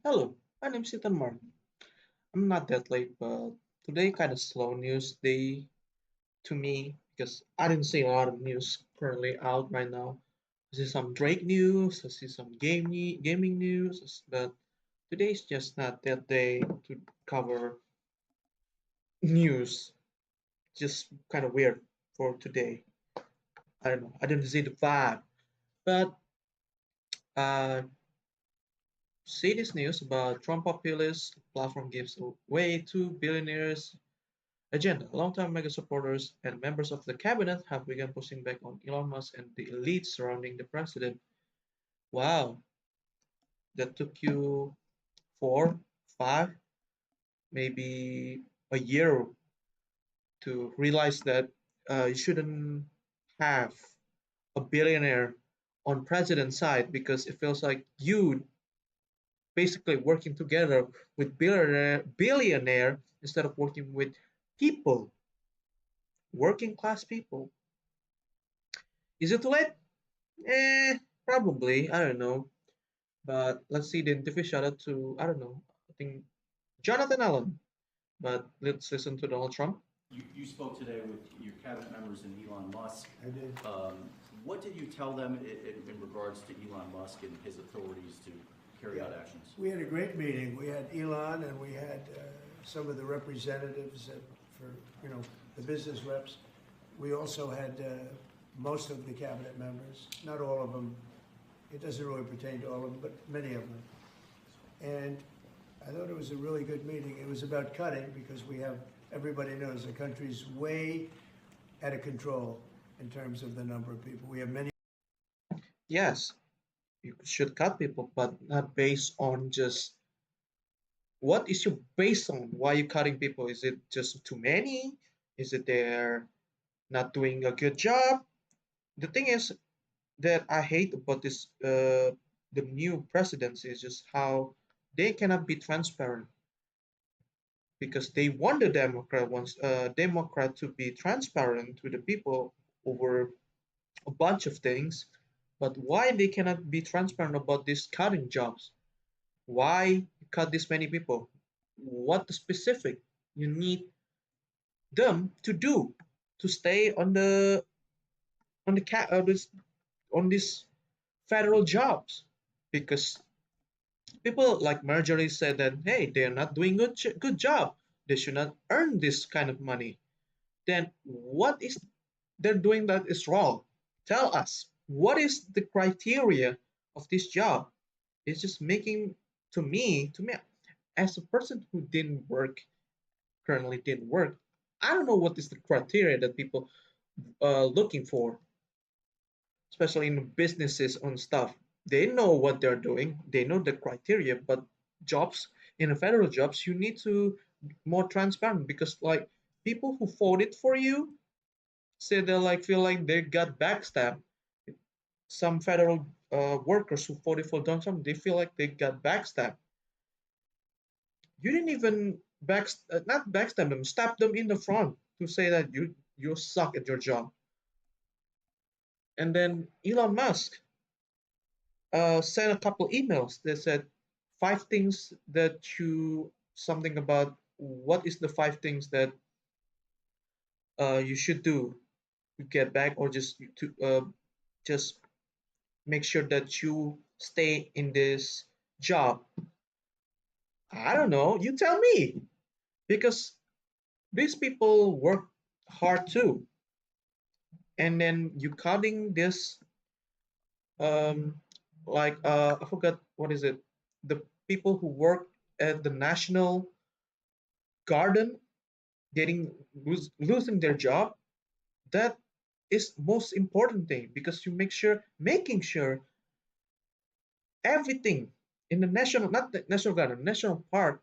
Hello, my name's Ethan Mark. I'm not that late, but today kind of slow news day to me because I didn't see a lot of news currently out right now. I see some Drake news, I see some gaming news, but today's just not that day to cover news. Just kind of weird for today. I don't know. I didn't see the vibe, but uh, see this news about Trump populist platform gives away to billionaires agenda. Longtime mega supporters and members of the cabinet have begun pushing back on Elon Musk and the elite surrounding the president. Wow, that took you 4, 5, maybe a year to realize that you shouldn't have a billionaire on president's side because it feels like you basically working together with billionaire instead of working with people, working class people. Is it too late? Probably. I don't know. But let's see the interview shout out to, I don't know, I think Jonathan Allen. But let's listen to Donald Trump. You spoke today with your cabinet members and Elon Musk. I did. What did you tell them in regards to Elon Musk and his authorities to carry out actions? We had a great meeting. We had Elon and we had some of the representatives for, the business reps. We also had most of the cabinet members, not all of them. It doesn't really pertain to all of them, but many of them. And I thought it was a really good meeting. It was about cutting because everybody knows the country's way out of control in terms of the number of people. We have many. Yes, you should cut people, but not based on just what is your based on? Why you cutting people? Is it just too many? Is it they're not doing a good job? The thing is that I hate about this the new presidency is just how they cannot be transparent because they want the Democrat to be transparent to the people over a bunch of things, but why they cannot be transparent about this cutting jobs? Why cut this many people? What specific you need them to do to stay on the cat on this federal jobs? Because people like Marjorie said that hey, they're not doing good job. They should not earn this kind of money. Then what is they're doing that is wrong? Tell us what is the criteria of this job? It's just making to me as a person who didn't work currently didn't work. I don't know what is the criteria that people looking for, especially in businesses on stuff. They know what they're doing. They know the criteria, but jobs in a federal jobs, you need to more transparent because like people who voted for you say they like feel like they got backstabbed. Some federal workers who voted for Donald Trump, they feel like they got backstabbed. You didn't even not backstab them, stab them in the front to say that you suck at your job. And then Elon Musk sent a couple emails that said 5 things that you something about what is the 5 things that you should do to get back or just make sure that you stay in this job. I don't know. You tell me because these people work hard too, and then you cutting this um I forgot what is it, the people who work at the national garden losing their job. That is most important thing because you making sure everything in the national, not the national garden, national park,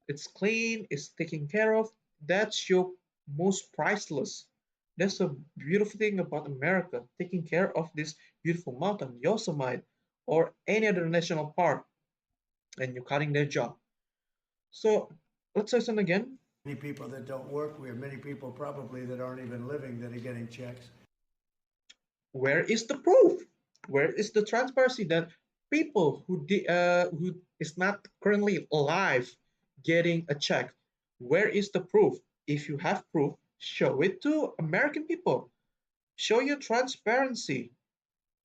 it's clean, it's taken care of. That's your most priceless. That's a beautiful thing about America, taking care of this beautiful mountain, Yosemite, or any other national park, and you're cutting their job. So let's listen again. Many people that don't work. We have many people probably that aren't even living that are getting checks. Where is the proof? Where is the transparency that people who is not currently alive getting a check. Where is the proof? If you have proof, show it to American people. Show your transparency.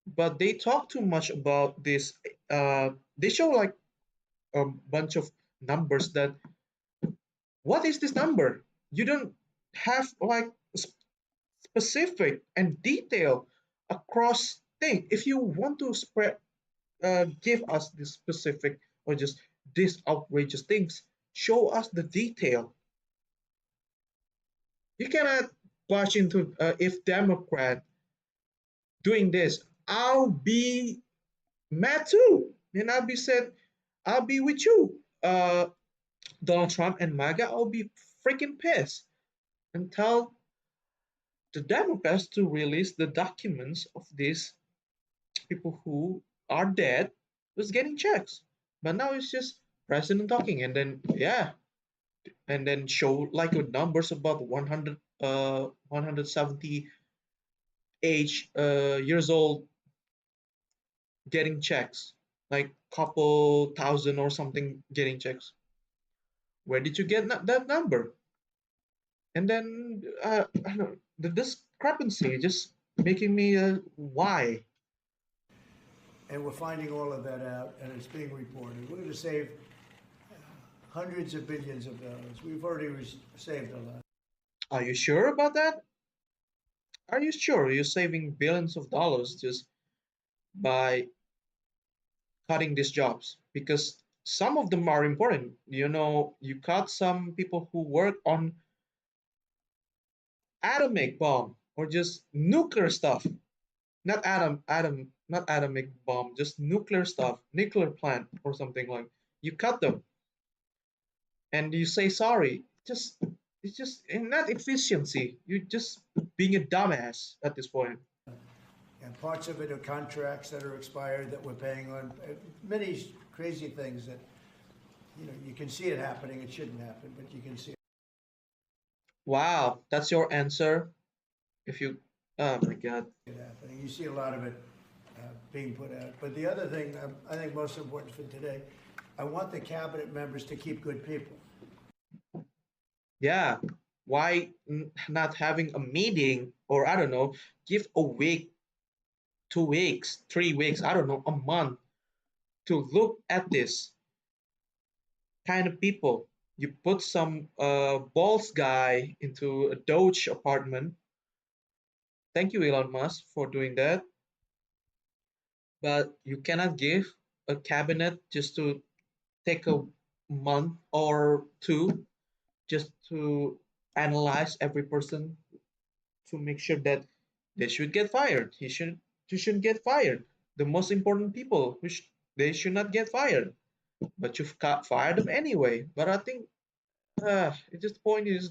But they talk too much about this. They show like a bunch of numbers that what is this number? You don't have like specific and detail across thing. If you want to spread give us the specific or just these outrageous things, show us the detail. You cannot barge into if Democrat doing this, I'll be mad too, and I'll be said, I'll be with you, Donald Trump and MAGA. I'll be freaking pissed and tell the Democrats to release the documents of these people who are dead was getting checks. But now it's just president talking, and then yeah, and then show like with numbers about 170 age years old getting checks, like couple thousand or something getting checks. Where did you get that number? And then I don't know, the discrepancy just making me why. And we're finding all of that out, and it's being reported. We're going to save hundreds of billions of dollars. We've already saved a lot. Are you sure about that? Are you sure you're saving billions of dollars just by cutting these jobs? Because some of them are important. You know, you cut some people who work on atomic bomb or just nuclear stuff. Not atomic bomb, just nuclear stuff, nuclear plant or something like. You cut them and you say sorry. Just it's just not efficiency. You're just being a dumbass at this point. And parts of it are contracts that are expired that we're paying on. Many crazy things that, you can see it happening. It shouldn't happen, but you can see Wow, that's your answer. If you, oh my God. it happening. You see a lot of it being put out. But the other thing I think most important for today, I want the cabinet members to keep good people. Yeah, why not having a meeting or I don't know, give a week, 2 weeks, 3 weeks, I don't know, a month to look at this kind of people. You put some balls guy into a Doge apartment. Thank you, Elon Musk, for doing that. But you cannot give a cabinet just to take a month or two just to analyze every person to make sure that they should get fired. He should get fired. The most important people, which they should not get fired, but you've got fired them anyway. But I think it just point is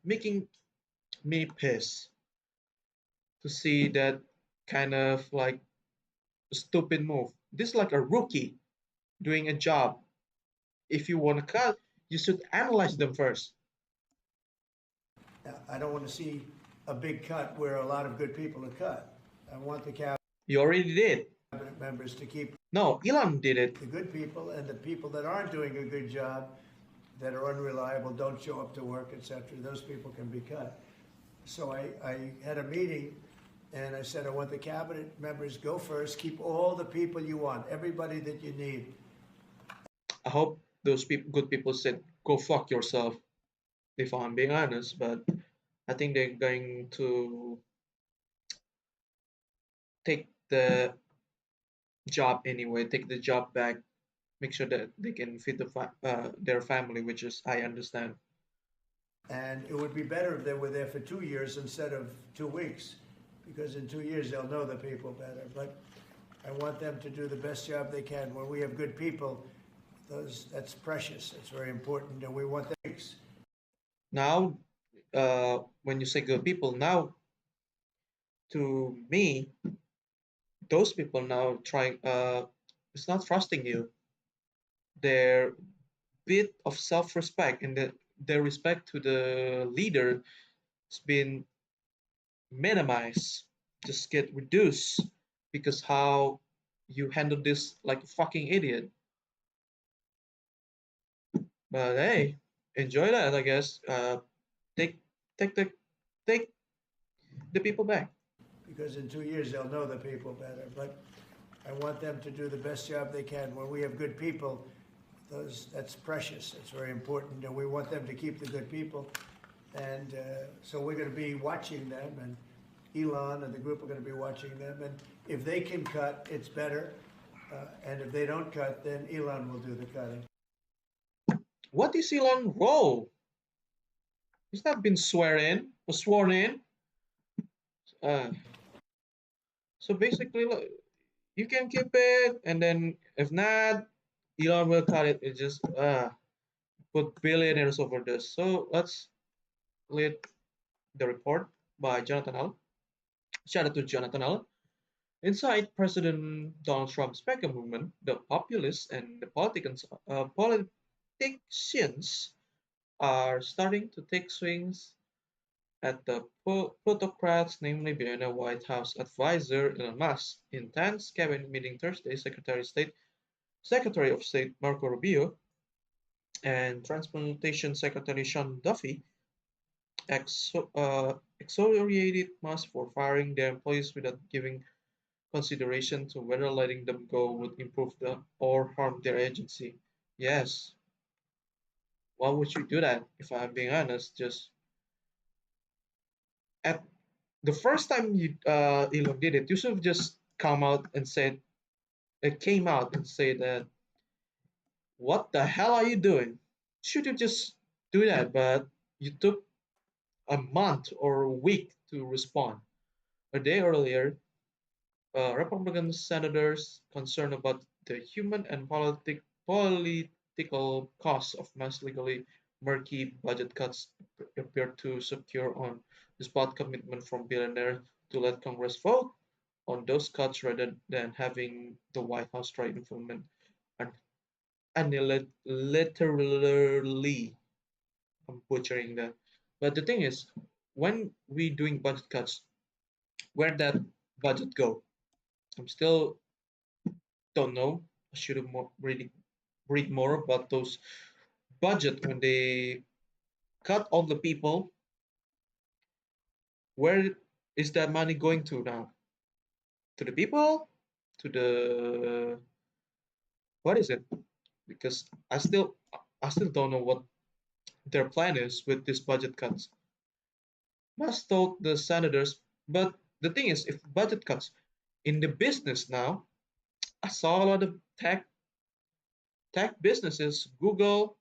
making me pissed to see that kind of like stupid move. This is like a rookie doing a job. If you want to cut, you should analyze them first. I don't want to see a big cut where a lot of good people are cut. I want the cabinet You already did. members to keep No, Elon did it. the good people, and the people that aren't doing a good job, that are unreliable, don't show up to work, etc., those people can be cut. So I had a meeting, and I said, I want the cabinet members go first, keep all the people you want, everybody that you need. I hope those good people said, "Go fuck yourself." If I'm being honest, but I think they're going to take the job anyway, take the job back, make sure that they can feed their family, which is I understand. And it would be better if they were there for 2 years instead of 2 weeks, because in 2 years they'll know the people better. But I want them to do the best job they can. When we have good people, that's precious. It's very important, and we want them. Now, when you say good people, now to me, those people now trying, it's not trusting you. Their bit of self-respect and their respect to the leader has been minimized, just get reduced because how you handled this like a fucking idiot. But hey, enjoy that, I guess. Take take the take the people back. because in 2 years they'll know the people better. But I want them to do the best job they can. When we have good people, that's precious. It's very important, and we want them to keep the good people. And so we're going to be watching them, and Elon and the group are going to be watching them. And if they can cut, it's better. And if they don't cut, then Elon will do the cutting. What is Elon role? He's not been swear in or sworn in. Uh, so basically, look, you can keep it, and then if not, Elon will cut it. It just put billionaires over this. So let's read the report by Jonathan Allen. Shout out to Jonathan Allen. Inside President Donald Trump's MAGA movement, the populists and the politicians are starting to take swings at the plutocrats, namely billionaire White House advisor Elon Musk. In tense cabinet meeting Thursday, Secretary of State Marco Rubio and Transportation Secretary Sean Duffy exonerated Musk for firing their employees without giving consideration to whether letting them go would improve or harm their agency. Yes, why would you do that? If I'm being honest, just at the first time Elon did it, you should have just come out and said it came out and say that what the hell are you doing? Should have just do that, but you took a month or a week to respond. A day earlier, Republican senators concerned about the human and political costs of mass legally murky budget cuts appear to secure on the spot commitment from billionaires to let Congress vote on those cuts rather than having the White House try to implement and unilaterally. I'm butchering that. But the thing is, when we doing budget cuts, where that budget go? I'm still don't know. I should have really read more about those budget when they cut all the people. Where is that money going to now? To the people? To the what is it? Because I still don't know what their plan is with this budget cuts. Must told the senators, but the thing is, if budget cuts in the business now, I saw a lot of tech businesses, Google,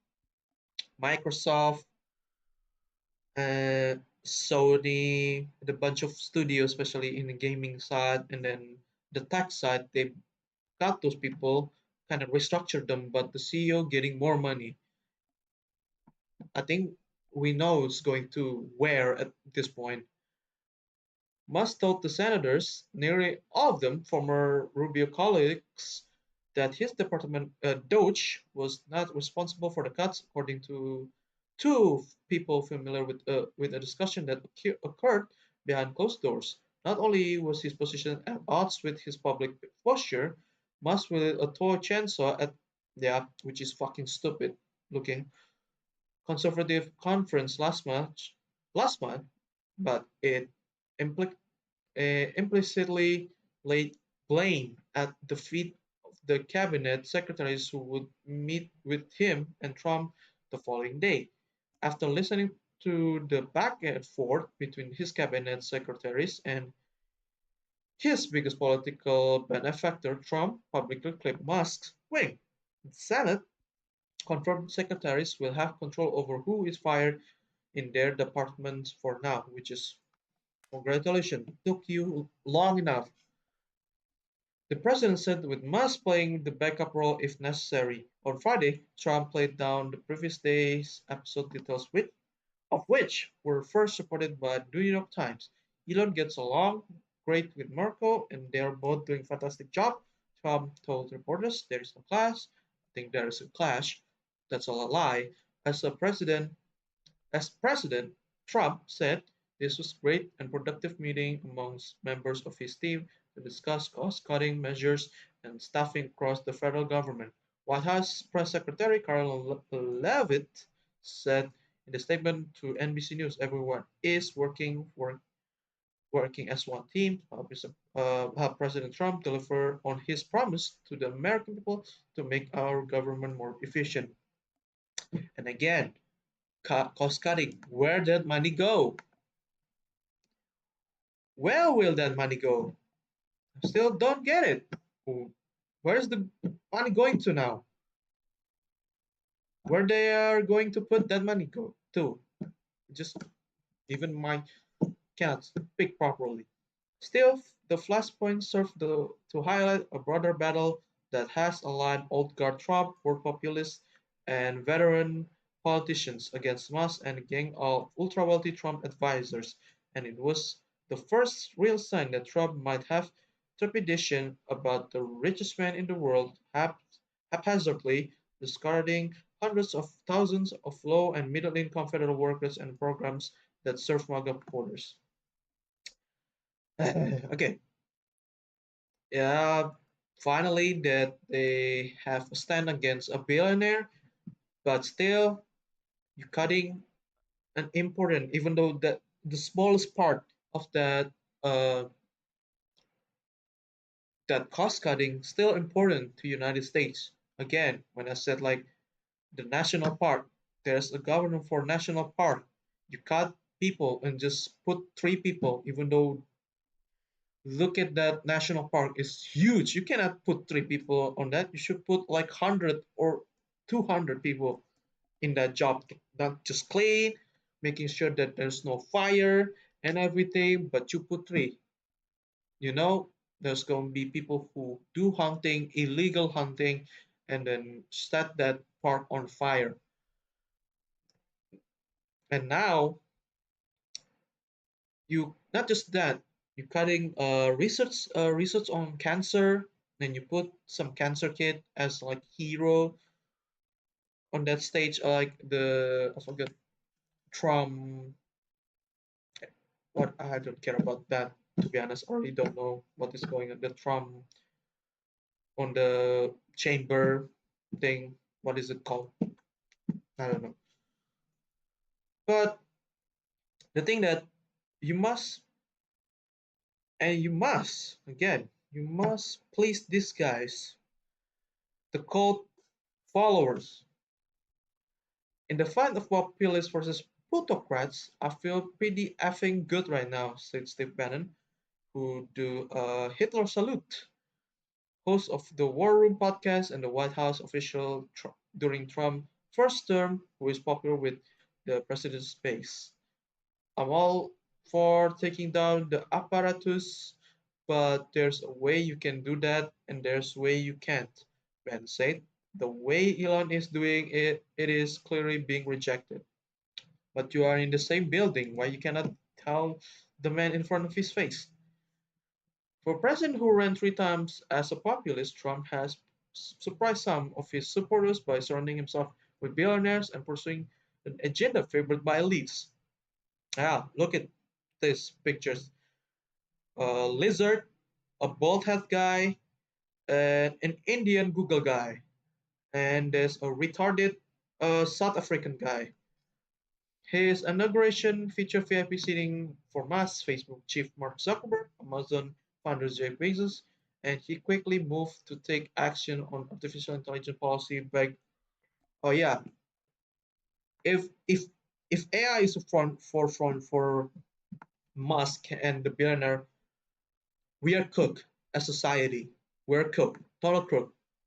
Microsoft, uh, Sony, the bunch of studios, especially in the gaming side, and then the tech side, they got those people, kind of restructured them, but the CEO getting more money. I think we know it's going to where at this point. Musk told the senators, nearly all of them former Rubio colleagues, that his department, Doge, was not responsible for the cuts, according to two people familiar with a discussion that occurred behind closed doors. Not only was his position at odds with his public posture, Musk wielded a toy chainsaw at, yeah, which is fucking stupid looking, conservative conference last month, but it impli- implicitly laid blame at the feet of the cabinet secretaries who would meet with him and Trump the following day. After listening to the back and forth between his cabinet secretaries and his biggest political benefactor, Trump publicly claimed Musk's wing. The Senate confirmed secretaries will have control over who is fired in their departments for now, which is congratulations. It took you long enough. The president said with Musk playing the backup role if necessary. On Friday, Trump played down the previous day's episode details of which were first reported by the New York Times. Elon gets along great with Marco and they're both doing a fantastic job. Trump told reporters there is no clash. I think there is a clash. That's all a lie. As a president, as President Trump said, this was a great and productive meeting amongst members of his team to discuss cost-cutting measures and staffing across the federal government. White House Press Secretary Carol Levitt said in a statement to NBC News, "Everyone is working as one team to help President Trump deliver on his promise to the American people to make our government more efficient." And again, cost cutting. Where did money go? Where will that money go? Still don't get it. Where's the money going to now? Where they are going to put that money go to? Just even my cannot speak properly. Still, the flashpoint served to highlight a broader battle that has aligned old guard Trump, war populists, and veteran politicians against mass and gang of ultra-wealthy Trump advisors, and it was the first real sign that Trump might have trepidation about the richest man in the world haphazardly discarding hundreds of thousands of low and middle-income federal workers and programs that serve MAGA voters. Okay, yeah, finally that they have a stand against a billionaire, but still you're cutting an important, even though that the smallest part of uh that cost cutting still important to United States. Again, when I said like the national park, there's a governor for national park. You cut people and just put three people, even though look at that national park is huge. You cannot put three people on that. You should put like 100 or 200 people in that job, not just clean, making sure that there's no fire and everything, but you put three. You know, there's going to be people who do hunting, illegal hunting, and then set that park on fire. And now you not just that, you're cutting research on cancer, then you put some cancer kid as like hero on that stage, like the I forget Trump. What I don't care about that, to be honest. I really don't know what is going on. The Trump on the chamber thing. What is it called? I don't know. But the thing that you must you must please these guys, the cult followers. In the fight of populists versus plutocrats, I feel pretty effing good right now, said Steve Bannon, who do a Hitler salute, host of the War Room podcast and the White House official during Trump's first term, who is popular with the president's base. I'm all for taking down the apparatus, but there's a way you can do that, and there's a way you can't. Ben said, the way Elon is doing it, it is clearly being rejected. But you are in the same building, why you cannot tell the man in front of his face? For a president who ran three times as a populist, Trump has surprised some of his supporters by surrounding himself with billionaires and pursuing an agenda favored by elites. Ah, look at these pictures. A lizard, a bald head guy, and an Indian Google guy. And there's a retarded South African guy. His inauguration featured VIP seating for Musk, Facebook chief Mark Zuckerberg, Amazon founder Jeff Bezos, and he quickly moved to take action on artificial intelligence policy back. Oh yeah, if if if AI is a forefront for Musk and the billionaire, we are cooked as society. We're cooked, total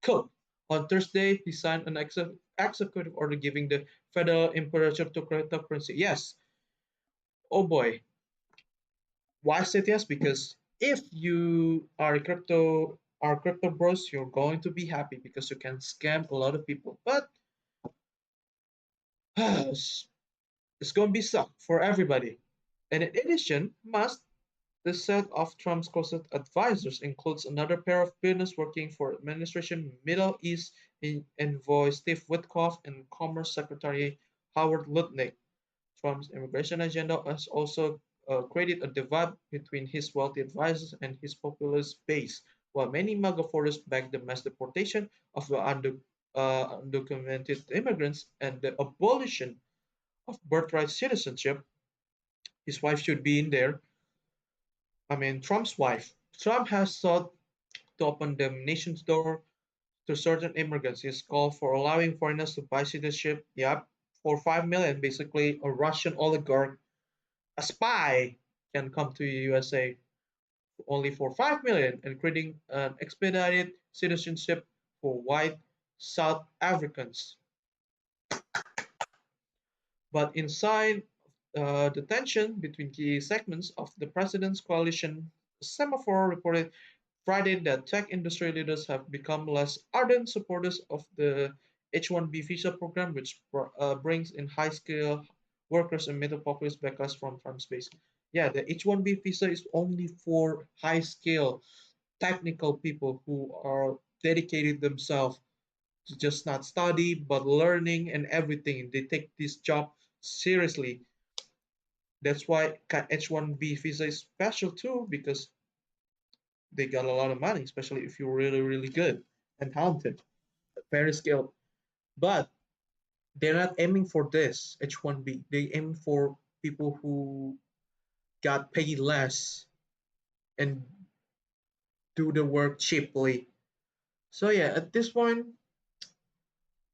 cooked. On Thursday, he signed an executive order giving the federal imperative to cryptocurrency. Yes, oh boy, why I said yes? Because if you are crypto bros, you're going to be happy because you can scam a lot of people. But it's going to be suck for everybody. And in addition, must the set of Trump's closest advisors includes another pair of business working for administration Middle East envoy Steve Witkoff and Commerce Secretary Howard Lutnick. Trump's immigration agenda has also created a divide between his wealthy advisors and his populist base, while many MAGA voters back the mass deportation of the undocumented immigrants and the abolition of birthright citizenship. His wife should be in there. I mean, Trump's wife. Trump has sought to open the nation's door to certain immigrants. His call for allowing foreigners to buy citizenship. Yep, for 5 million, basically a Russian oligarch, a spy, can come to the USA only for 5 million, and creating an expedited citizenship for white South Africans. But inside the tension between key segments of the president's coalition, Semaphore reported Friday that tech industry leaders have become less ardent supporters of the H-1B visa program, which brings in high-skilled workers and middle populist backlash from farm space. Yeah, the H-1B visa is only for high-skilled technical people who are dedicated themselves to just not study but learning and everything. They take this job seriously. That's why H1B visa is special too, because they got a lot of money, especially if you're really, really good and talented, very skilled. But they're not aiming for this H1B. They aim for people who got paid less and do the work cheaply. So yeah, at this point,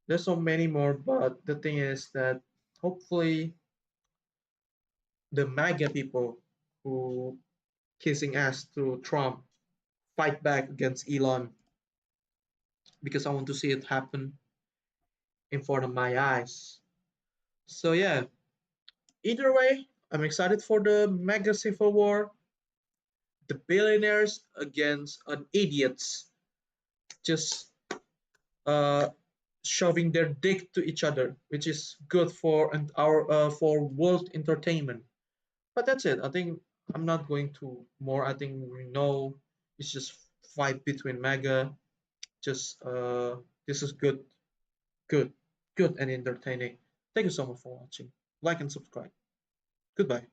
there's so many more, but the thing is that hopefully the MAGA people who kissing ass to Trump fight back against Elon, because I want to see it happen in front of my eyes. So yeah, either way, I'm excited for the mega civil war, the billionaires against an idiots just uh shoving their dick to each other, which is good for and our for world entertainment. But that's it. I think I'm not going to more. I think we know it's just fight between mega. Just this is good, good, good and entertaining. Thank you so much for watching. Like and subscribe. Goodbye.